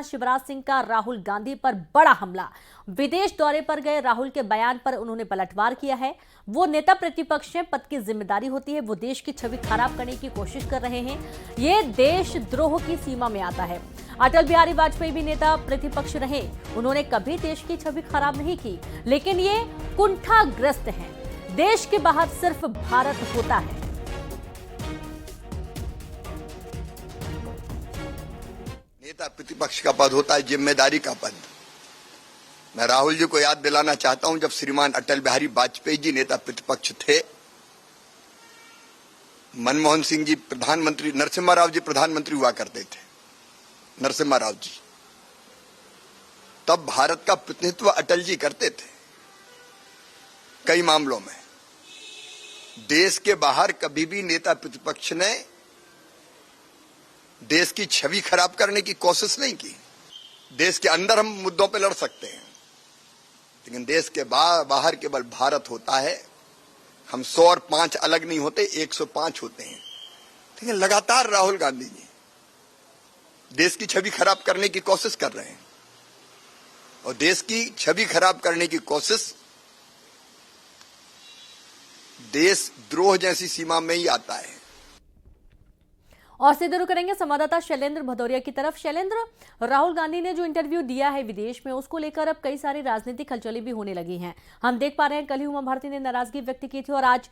शिवराज सिंह का राहुल गांधी पर बड़ा हमला। विदेश दौरे पर गए राहुल के बयान पर उन्होंने पलटवार किया है। वो नेता प्रतिपक्ष हैं, पद की जिम्मेदारी होती है। वो देश की छवि खराब करने की कोशिश कर रहे हैं। ये देशद्रोह की सीमा में आता है। अटल बिहारी वाजपेयी भी नेता प्रतिपक्ष रहे, उन्होंने कभी देश की छवि खराब नहीं की, लेकिन ये कुंठाग्रस्त हैं। देश के बाहर सिर्फ भारत होता है। नेता प्रतिपक्ष का पद होता है जिम्मेदारी का पद। मैं राहुल जी को याद दिलाना चाहता हूं, जब श्रीमान अटल बिहारी वाजपेयी जी नेता प्रतिपक्ष थे, मनमोहन सिंह जी प्रधानमंत्री, नरसिम्हा राव जी प्रधानमंत्री हुआ करते थे, नरसिम्हा राव जी, तब भारत का प्रतिनिधित्व अटल जी करते थे। कई मामलों में देश के बाहर कभी भी नेता प्रतिपक्ष ने देश की छवि खराब करने की कोशिश नहीं की। देश के अंदर हम मुद्दों पर लड़ सकते हैं, लेकिन देश के बाहर केवल भारत होता है। हम 100 और 5 अलग नहीं होते, 105 होते हैं। लेकिन लगातार राहुल गांधी जी देश की छवि खराब करने की कोशिश कर रहे हैं, और देश की छवि खराब करने की कोशिश देशद्रोह जैसी सीमा में ही आता है। और सीधे रुक करेंगे संवाददाता शैलेंद्र भदौरिया की तरफ। शैलेंद्र, राहुल गांधी ने जो इंटरव्यू दिया है विदेश में, उसको लेकर अब कई सारी राजनीतिक हलचलें भी होने लगी हैं। हम देख पा रहे हैं कल ही उमा भारती ने नाराजगी व्यक्त की थी, और आज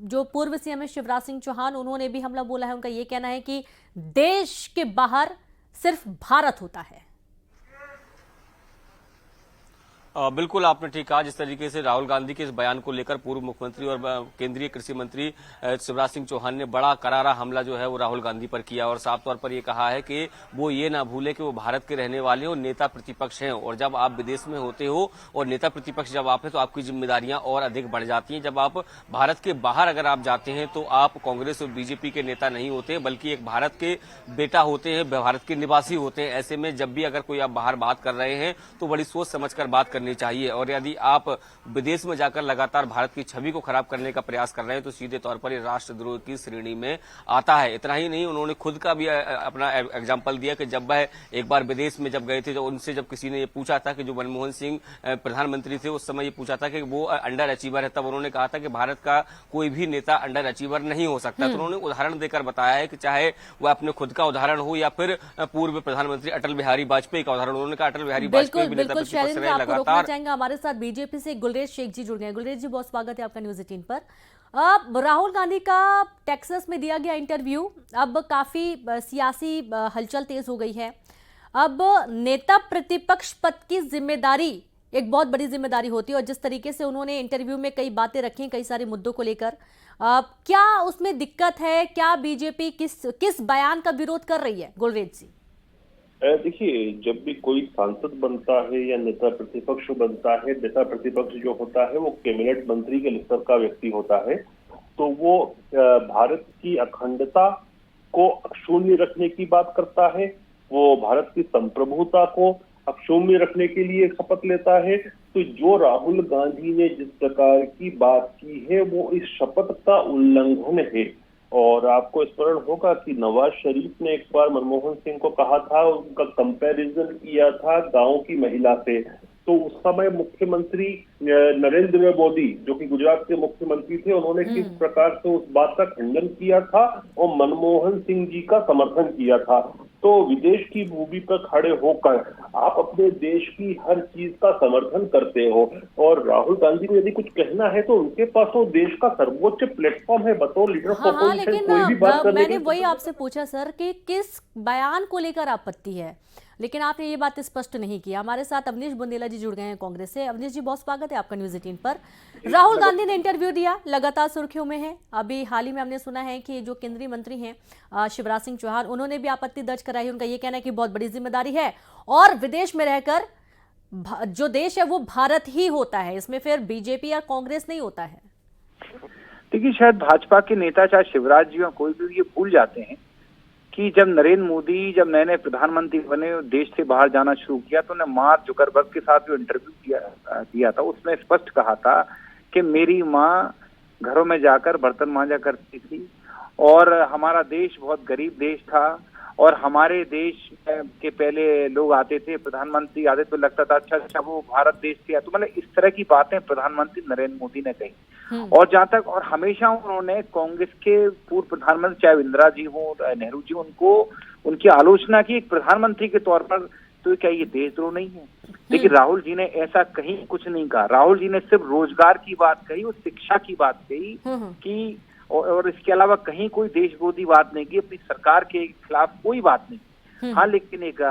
जो पूर्व सीएम है शिवराज सिंह चौहान, उन्होंने भी हमला बोला है। उनका ये कहना है कि देश के बाहर सिर्फ भारत होता है। बिल्कुल आपने ठीक कहा। जिस तरीके से राहुल गांधी के इस बयान को लेकर पूर्व मुख्यमंत्री और केंद्रीय कृषि मंत्री शिवराज सिंह चौहान ने बड़ा करारा हमला जो है वो राहुल गांधी पर किया, और साफ तौर पर ये कहा है कि वो ये ना भूले कि वो भारत के रहने वाले और नेता प्रतिपक्ष हैं, और जब आप विदेश में होते हो और नेता प्रतिपक्ष जब आप हैं तो आपकी जिम्मेदारियां और अधिक बढ़ जाती हैं। जब आप भारत के बाहर अगर आप जाते हैं तो आप कांग्रेस और बीजेपी के नेता नहीं होते, बल्कि एक भारत के बेटा होते हैं, भारत के निवासी होते हैं। ऐसे में जब भी अगर कोई आप बाहर बात कर रहे हैं तो बड़ी सोच समझकर बात करनी चाहिए, और यदि आप विदेश में जाकर लगातार भारत की छवि को खराब करने का प्रयास कर रहे हैं तो सीधे तौर पर ये राष्ट्रद्रोह की श्रेणी में आता है। इतना ही नहीं, उन्होंने खुद का भी अपना एग्जाम्पल दिया कि जब वह एक बार विदेश में जब गए थे, तो उनसे जब किसी ने ये पूछा था कि जो मनमोहन सिंह प्रधानमंत्री थे उस समय ये पूछा था कि वो अंडर अचीवर है, तब उन्होंने कहा था कि भारत का कोई भी नेता अंडर अचीवर नहीं हो सकता। तो उन्होंने उदाहरण देकर बताया है कि चाहे वह अपने खुद का उदाहरण हो या फिर पूर्व प्रधानमंत्री अटल बिहारी वाजपेयी का उदाहरण। उन्होंने कहा अटल बिहारी वाजपेयी भी नेता प्रतिपक्ष रहे लगातार। हमारे साथ बीजेपी से गुलरेज शेख जी जुड़ गए। गुलरेज जी, बहुत स्वागत है आपका न्यूज़ 18 पर। अब राहुल गांधी का टेक्सास में दिया गया इंटरव्यू, अब काफी सियासी हलचल तेज हो गई है। अब नेता प्रतिपक्ष पद की जिम्मेदारी एक बहुत बड़ी जिम्मेदारी होती है, और जिस तरीके से उन्होंने इंटरव्यू में कई बातें रखी कई सारे मुद्दों को लेकर, क्या उसमें दिक्कत है? क्या बीजेपी किस बयान का विरोध कर रही है? गुलरेज जी, देखिए, जब भी कोई सांसद बनता है या नेता प्रतिपक्ष बनता है, नेता प्रतिपक्ष जो होता है वो कैबिनेट मंत्री के स्तर का व्यक्ति होता है, तो वो भारत की अखंडता को अक्षुण्य रखने की बात करता है। वो भारत की संप्रभुता को अक्षुण्य रखने के लिए शपथ लेता है। तो जो राहुल गांधी ने जिस प्रकार की बात की है वो इस शपथ का उल्लंघन है। और आपको स्मरण होगा कि नवाज शरीफ ने एक बार मनमोहन सिंह को कहा था, उनका कंपैरिजन किया था गांव की महिला से। तो उस समय मुख्यमंत्री नरेंद्र मोदी, जो कि गुजरात के मुख्यमंत्री थे, उन्होंने किस प्रकार से उस बात का खंडन किया था और मनमोहन सिंह जी का समर्थन किया था। तो विदेश की भूमि पर खड़े होकर आप अपने देश की हर चीज का समर्थन करते हो, और राहुल गांधी को यदि कुछ कहना है तो उनके पास तो देश का सर्वोच्च प्लेटफॉर्म है बतौर लीडर ऑफ अपोजिशन, कोई भी बात करने मैंने वही आपसे पूछा सर कि किस बयान को लेकर आपत्ति है, लेकिन आपने ये बात स्पष्ट नहीं किया। हमारे साथ अवनीश बुंदेला जी जुड़ गए हैं कांग्रेस से। अवनीश जी, बहुत स्वागत है आपका न्यूज़ 18 पर। राहुल गांधी ने इंटरव्यू दिया, लगातार सुर्खियों में है। अभी हाल ही में हमने सुना है कि जो केंद्रीय मंत्री हैं शिवराज सिंह चौहान, उन्होंने भी आपत्ति दर्ज कराई। उनका ये कहना है कि बहुत बड़ी जिम्मेदारी है, और विदेश में रहकर जो देश है वो भारत ही होता है, इसमें फिर बीजेपी या कांग्रेस नहीं होता है। देखिए, शायद भाजपा के नेता चाहे शिवराज जी या कोई भी ये भूल जाते हैं कि जब नरेंद्र मोदी जब नए नए प्रधानमंत्री बने, देश से बाहर जाना शुरू किया, तो उन्होंने मार्क जुकरबर्ग के साथ जो इंटरव्यू दिया था उसमें स्पष्ट कहा था कि मेरी माँ घरों में जाकर बर्तन मांजा करती थी, और हमारा देश बहुत गरीब देश था, और हमारे देश के पहले लोग आते थे, प्रधानमंत्री आते तो लगता था अच्छा वो भारत देश से, तो मतलब इस तरह की बातें प्रधानमंत्री नरेंद्र मोदी ने कही। और जहां तक, और हमेशा उन्होंने कांग्रेस के पूर्व प्रधानमंत्री चाहे इंदिरा जी हो, नेहरू जी, उनको उनकी आलोचना की एक प्रधानमंत्री के तौर पर। तो क्या ये देशद्रोह नहीं है? लेकिन राहुल जी ने ऐसा कहीं कुछ नहीं कहा। राहुल जी ने सिर्फ रोजगार की बात कही और शिक्षा की बात कही कि, और इसके अलावा कहीं कोई देश विरोधी बात नहीं की, अपनी सरकार के खिलाफ कोई बात नहीं। हाँ, लेकिन एक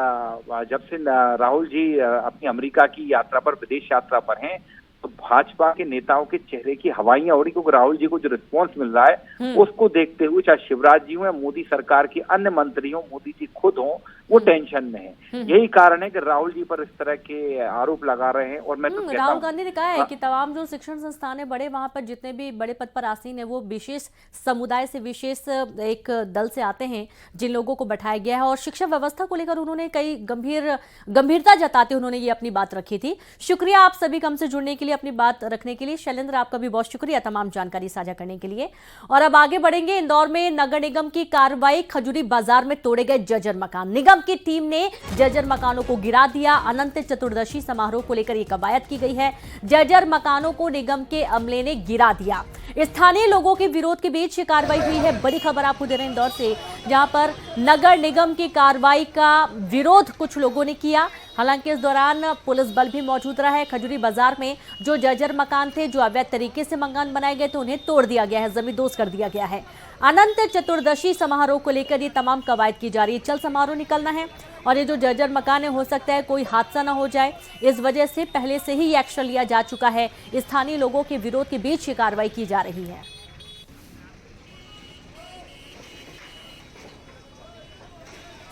जब से राहुल जी अपनी अमेरिका की यात्रा पर, विदेश यात्रा पर हैं, तो भाजपा के नेताओं के चेहरे की हवाइयां उड़ी, क्योंकि राहुल जी को जो रिस्पॉन्स मिल रहा है उसको देखते हुए चाहे शिवराज जी हो या मोदी सरकार के अन्य मंत्री हो, मोदी जी खुद हो, वो टेंशन में है। यही कारण है कि राहुल जी पर इस तरह के आरोप लगा रहे हैं। और मैं तो कहता राहुल गांधी ने कहा है कि तमाम जो शिक्षण संस्थान है बड़े, वहां पर जितने भी बड़े पद पर आसीन है वो विशेष समुदाय से, विशेष एक दल से आते हैं जिन लोगों को बैठाया गया है। और शिक्षा व्यवस्था को लेकर उन्होंने कई गंभीरता जताते उन्होंने ये अपनी बात रखी थी। शुक्रिया आप सभी का हमसे जुड़ने के लिए, अपनी बात रखने के लिए। शैलेंद्र, आपका भी बहुत शुक्रिया तमाम जानकारी साझा करने के लिए। और अब आगे बढ़ेंगे। इंदौर में नगर निगम की कार्रवाई, खजूरी बाजार में तोड़े गए जर्जर मकान। निगम की टीम ने जर्जर मकानों को गिरा दिया। अनंत चतुर्दशी समारोह को लेकर यह कवायद की गई है। जर्जर मकानों को निगम के अमले ने गिरा दिया। स्थानीय लोगों के विरोध के बीच ये कार्रवाई हुई है। बड़ी खबर आपको दे रहे हैं इंदौर से, जहां पर नगर निगम की कार्रवाई का विरोध कुछ लोगों ने किया। हालांकि इस दौरान पुलिस बल भी मौजूद रहा है। खजूरी बाजार में जो जर्जर मकान थे, जो अवैध तरीके से मकान बनाए गए थे, उन्हें तोड़ दिया गया है, जमींदोज कर दिया गया है। अनंत चतुर्दशी समारोह को लेकर ये तमाम कवायद की जा रही है। चल समारोह निकलना है और ये जो जर्जर मकान है, हो सकता है कोई हादसा ना हो जाए, इस वजह से पहले से ही एक्शन लिया जा चुका है। स्थानीय लोगों के विरोध के बीच ये कार्रवाई की जा रही है।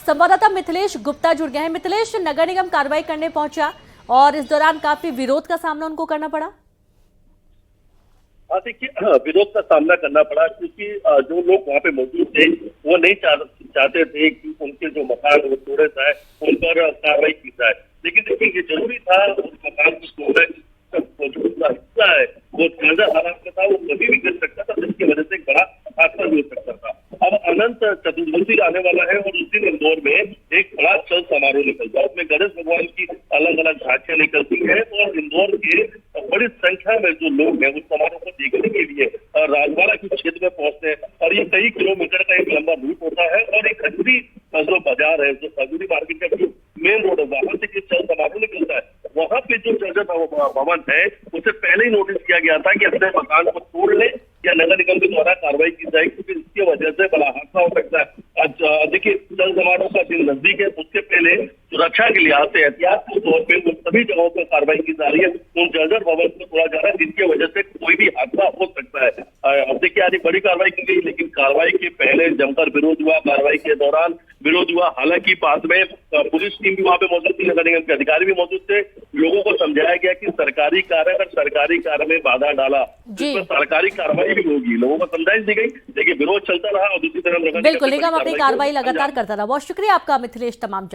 संवाददाता मिथिलेश गुप्ता जुड़ गए हैं। मिथिलेश, नगर निगम कार्रवाई करने पहुंचा और इस दौरान काफी विरोध का सामना उनको करना पड़ा। देखिए, विरोध का सामना करना पड़ा क्योंकि जो लोग वहाँ पे मौजूद थे वो नहीं चाहते थे कि उनके जो मकान वो तोड़े जाए, उन पर कार्रवाई की जाए। लेकिन देखिए, ये जरूरी था, उस मकान को तोड़ने जो हिस्सा है वो ताजा हालात में था, वो कभी भी गिर सकता था, जिसकी वजह से एक बड़ा हादसा भी हो सकता था। अब अनंत चतुर्दशी आने वाला है और उस दिन इंदौर में एक बड़ा चल समारोह निकलता है। उसमें गणेश भगवान की अलग अलग झांकियां निकलती है और इंदौर के बड़ी संख्या में जो लोग हैं उस समारोह को देखने के लिए राजवाड़ा के क्षेत्र में पहुंचते हैं। और ये कई किलोमीटर का एक लंबा रूट होता है और एक खजूरी जो बाजार है, जो खजूरी मार्केट का जो मेन रोड है, वहां से चल समारोह निकलता है। वहां पे जो जर्जर भवन है उसे पहले ही नोटिस किया गया था कि अपने मकान को तोड़ ले या नगर निगम के द्वारा कार्रवाई की जाएगी, क्योंकि इसकी वजह से बड़ा हादसा हो सकता है। आज देखिए, चल समारोह का दिन नजदीक है, उसके पहले सुरक्षा के लिहाज से एहतियात के तौर पर उन सभी जगहों पर कार्रवाई की जा रही है। उन जर्जर भवन को तोड़ा जा रहा है, जिसकी वजह से कोई भी हादसा हो सकता है। अब देखिए, आज बड़ी कार्रवाई की गई, लेकिन कार्रवाई के पहले जमकर विरोध हुआ, कार्रवाई के दौरान विरोध हुआ। हालांकि बाद में पुलिस टीम भी वहां पे मौजूद थी, नगर निगम के अधिकारी भी मौजूद थे। लोगों को समझाया गया कि सरकारी कार्य, अगर सरकारी कार्य में बाधा डाला जिसमें सरकारी कार्रवाई भी होगी, लोगों को समझाइश दी गई। देखिए, विरोध चलता रहा और दूसरी तरफ बिल्कुल निगम अपनी कार्रवाई लगातार करता रहा। बहुत शुक्रिया आपका मिथिलेश तमाम